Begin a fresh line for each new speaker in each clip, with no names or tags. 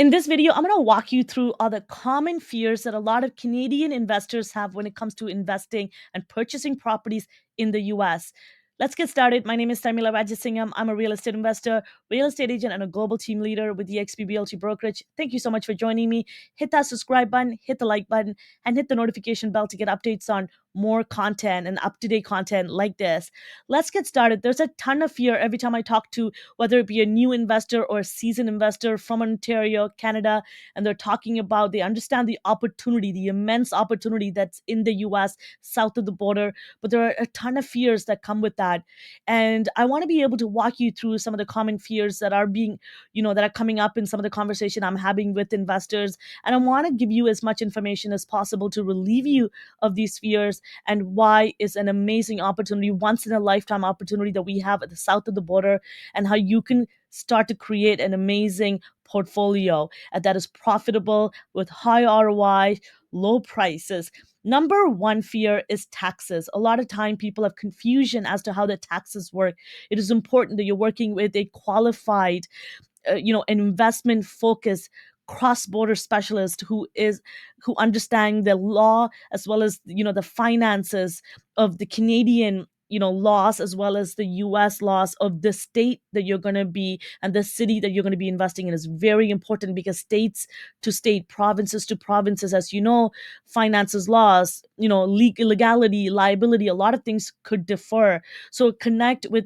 In this video, I'm going to walk you through all the common fears that a lot of Canadian investors have when it comes to investing and purchasing properties in the US. Let's get started. My name is Tharmila Rajasingam. I'm a real estate investor, real estate agent, and a global team leader with eXp Realty Brokerage. Thank you so much for joining me. Hit that subscribe button, hit the like button, and hit the notification bell to get updates on more content and up-to-date content like this. Let's get started. There's a ton of fear every time I talk to whether it be a new investor or a seasoned investor from Ontario, Canada, and they're talking about they understand the opportunity, the immense opportunity that's in the US, south of the border, but there are a ton of fears that come with that. And I want to be able to walk you through some of the common fears that are being, that are coming up in some of the conversation I'm having with investors. And I want to give you as much information as possible to relieve you of these fears and why it's an amazing opportunity, once in a lifetime opportunity that we have at the south of the border, and how you can start to create an amazing portfolio that is profitable with high ROI, low prices. Number one fear is taxes. A lot of time people have confusion as to how the taxes work. It is important that you're working with a qualified an investment focused cross-border specialist who understand the law as well as the finances of the Canadian laws as well as the US laws of the state that you're going to be and the city that you're going to be investing in is very important, because states to state, provinces to provinces, as you know, finances laws, legality, liability, a lot of things could differ. So connect with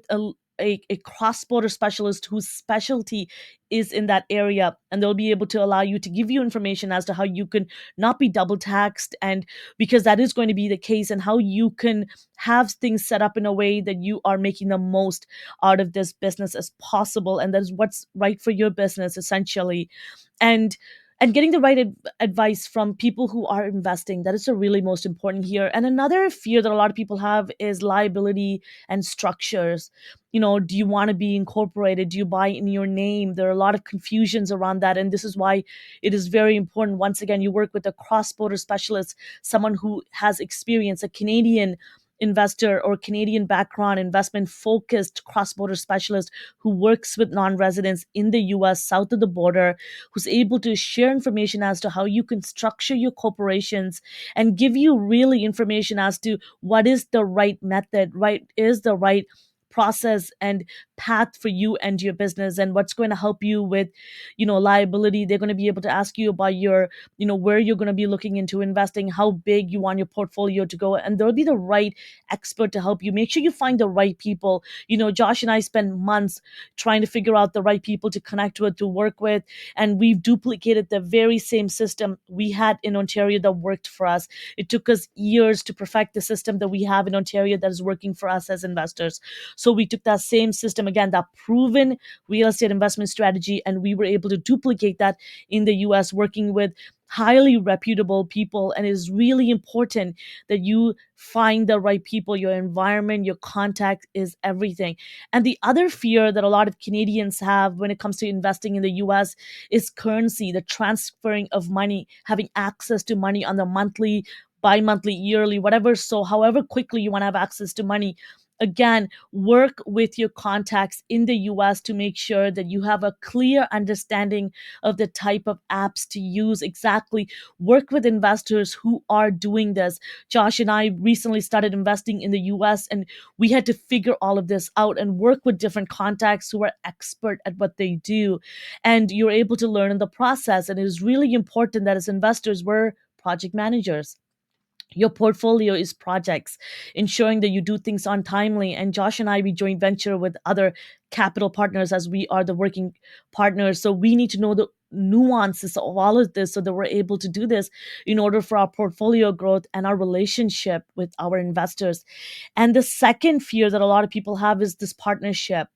a cross-border specialist whose specialty is in that area, and they'll be able to allow you to give you information as to how you can not be double taxed, and because that is going to be the case, and how you can have things set up in a way that you are making the most out of this business as possible, and that is what's right for your business essentially. And and getting the right advice from people who are investing, that is the really most important here. And another fear that a lot of people have is liability and structures. Do you want to be incorporated? Do you buy in your name? There are a lot of confusions around that, and this is why it is very important, once again, you work with a cross-border specialist, someone who has experience, a Canadian investor or Canadian background, investment focused cross-border specialist who works with non-residents in the US south of the border, who's able to share information as to how you can structure your corporations and give you really information as to what is the right method, right is the right process and path for you and your business, and what's going to help you with liability. They're going to be able to ask you about your where you're going to be looking into investing, how big you want your portfolio to go, and there'll be the right expert to help you. Make sure you find the right people. Josh and I spend months trying to figure out the right people to connect with, to work with, and we've duplicated the very same system we had in Ontario that worked for us. It took us years to perfect the system that we have in Ontario that is working for us as investors. So we took that same system, again, that proven real estate investment strategy, and we were able to duplicate that in the US, working with highly reputable people. And it is really important that you find the right people. Your environment, your contact is everything. And the other fear that a lot of Canadians have when it comes to investing in the US is currency, the transferring of money, having access to money on the monthly, bi-monthly, yearly, whatever. So however quickly you want to have access to money, again, work with your contacts in the US to make sure that you have a clear understanding of the type of apps to use. Exactly. Work with investors who are doing this. Josh and I recently started investing in the US, and we had to figure all of this out and work with different contacts who are expert at what they do. And you're able to learn in the process. And it is really important that as investors, we're project managers. Your portfolio is projects, ensuring that you do things on timely. And Josh and I, we joint venture with other capital partners as we are the working partners. So we need to know the nuances of all of this so that we're able to do this in order for our portfolio growth and our relationship with our investors. And the second fear that a lot of people have is this partnership,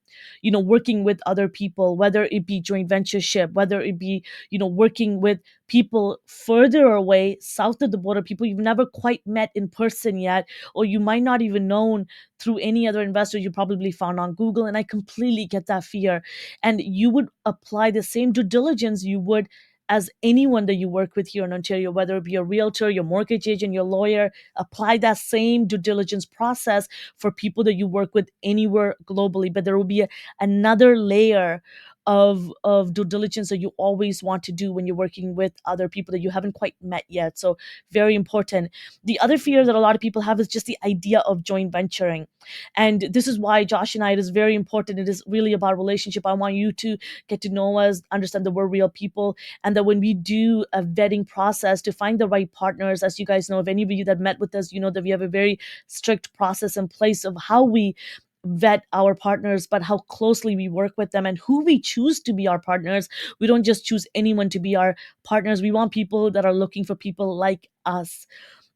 working with other people, whether it be joint ventureship, whether it be, working with people further away, south of the border, people you've never quite met in person yet, or you might not even known through any other investor you probably found on Google. And I completely get that fear. And you would apply the same due diligence you would as anyone that you work with here in Ontario, whether it be a realtor, your mortgage agent, your lawyer. Apply that same due diligence process for people that you work with anywhere globally. But there will be another layer of due diligence that you always want to do when you're working with other people that you haven't quite met yet. So very important. The other fear that a lot of people have is just the idea of joint venturing. And this is why Josh and I, it is very important. It is really about relationship. I want you to get to know us, understand that we're real people, and that when we do a vetting process to find the right partners, as you guys know, if any of you that met with us, you know that we have a very strict process in place of how we vet our partners, but how closely we work with them and who we choose to be our partners. We don't just choose anyone to be our partners. We want people that are looking for people like us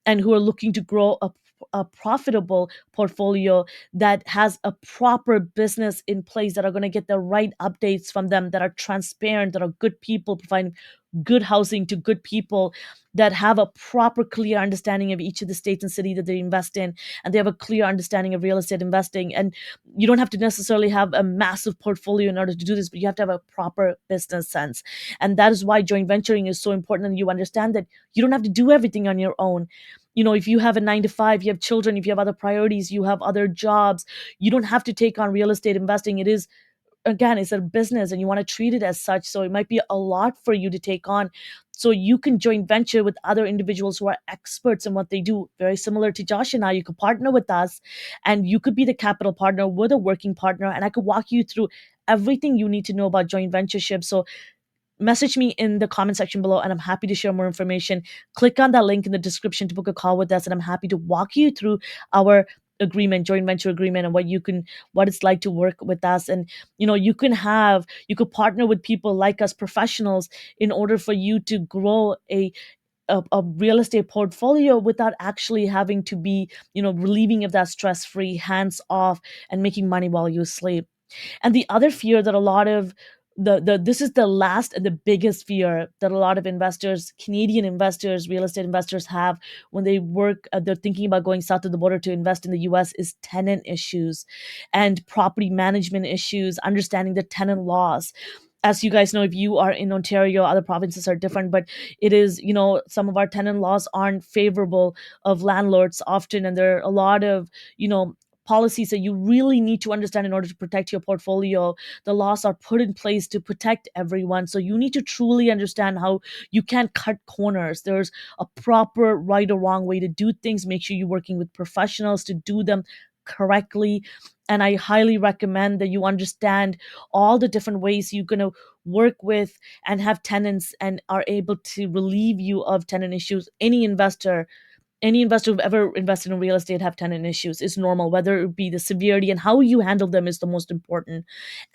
and who are looking to grow a profitable portfolio that has a proper business in place, that are going to get the right updates from them, that are transparent, that are good people providing good housing to good people, that have a proper clear understanding of each of the states and city that they invest in, and they have a clear understanding of real estate investing. And you don't have to necessarily have a massive portfolio in order to do this, but you have to have a proper business sense. And that is why joint venturing is so important, and you understand that you don't have to do everything on your own. You know, if you have a 9 to 5, you have children, if you have other priorities, you have other jobs, you don't have to take on real estate investing. It is, again, it's a business and you want to treat it as such. So it might be a lot for you to take on. So you can joint venture with other individuals who are experts in what they do. Very similar to Josh and I, you could partner with us and you could be the capital partner with a working partner. And I could walk you through everything you need to know about joint ventureship. So message me in the comment section below and I'm happy to share more information. Click on that link in the description to book a call with us, and I'm happy to walk you through our agreement, joint venture agreement, and what it's like to work with us. And you could partner with people like us, professionals, in order for you to grow a real estate portfolio without actually having to be, relieving of that stress free, hands off, and making money while you sleep. And the other fear that a lot of the this is the last and the biggest fear that a lot of investors, Canadian investors, real estate investors have when they're thinking about going south of the border to invest in the US, is tenant issues and property management issues, understanding the tenant laws. As you guys know, if you are in Ontario, other provinces are different, but it is, some of our tenant laws aren't favorable of landlords often, and there are a lot of, policies that you really need to understand in order to protect your portfolio. The laws are put in place to protect everyone. So you need to truly understand how you can't cut corners. There's a proper right or wrong way to do things. Make sure you're working with professionals to do them correctly. And I highly recommend that you understand all the different ways you're going to work with and have tenants and are able to relieve you of tenant issues. Any investor who've ever invested in real estate have tenant issues. It's normal, whether it be the severity and how you handle them is the most important.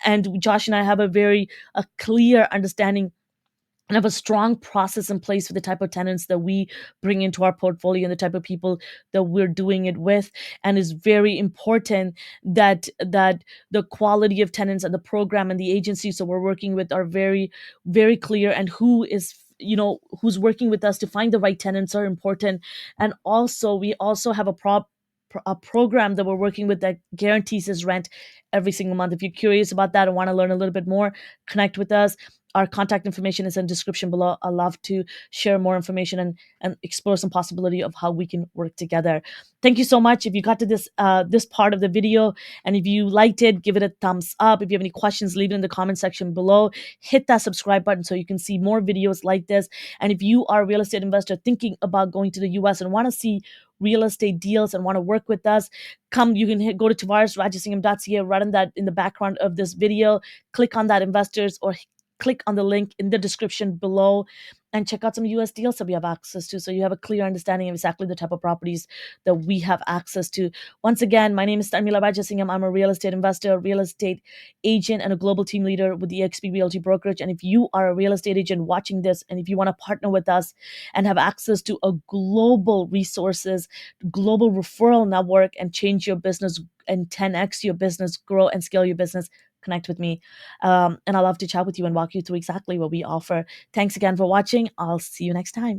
And Josh and I have a clear understanding and have a strong process in place for the type of tenants that we bring into our portfolio and the type of people that we're doing it with. And it's very important that the quality of tenants and the program and the agencies that we're working with are very, very clear, and who's working with us to find the right tenants are important. And also we also have a program that we're working with that guarantees his rent every single month. If you're curious about that and want to learn a little bit more, connect with us. Our contact information is in the description below. I love to share more information and explore some possibility of how we can work together. Thank you so much. If you got to this part of the video and if you liked it, give it a thumbs up. If you have any questions, leave it in the comment section below. Hit that subscribe button so you can see more videos like this. And if you are a real estate investor thinking about going to the US and want to see real estate deals and want to work with us, you can go to tavaresrajasingam.ca right in the background of this video. Click on that investors, or click on the link in the description below and check out some US deals that we have access to, so you have a clear understanding of exactly the type of properties that we have access to. Once again, my name is Tharmila Rajasingam. I'm a real estate investor, real estate agent, and a global team leader with the XP Realty Brokerage. And if you are a real estate agent watching this, and if you want to partner with us and have access to a global resources, global referral network, and change your business and 10x your business, grow and scale your business, connect with me. And I love to chat with you and walk you through exactly what we offer. Thanks again for watching. I'll see you next time.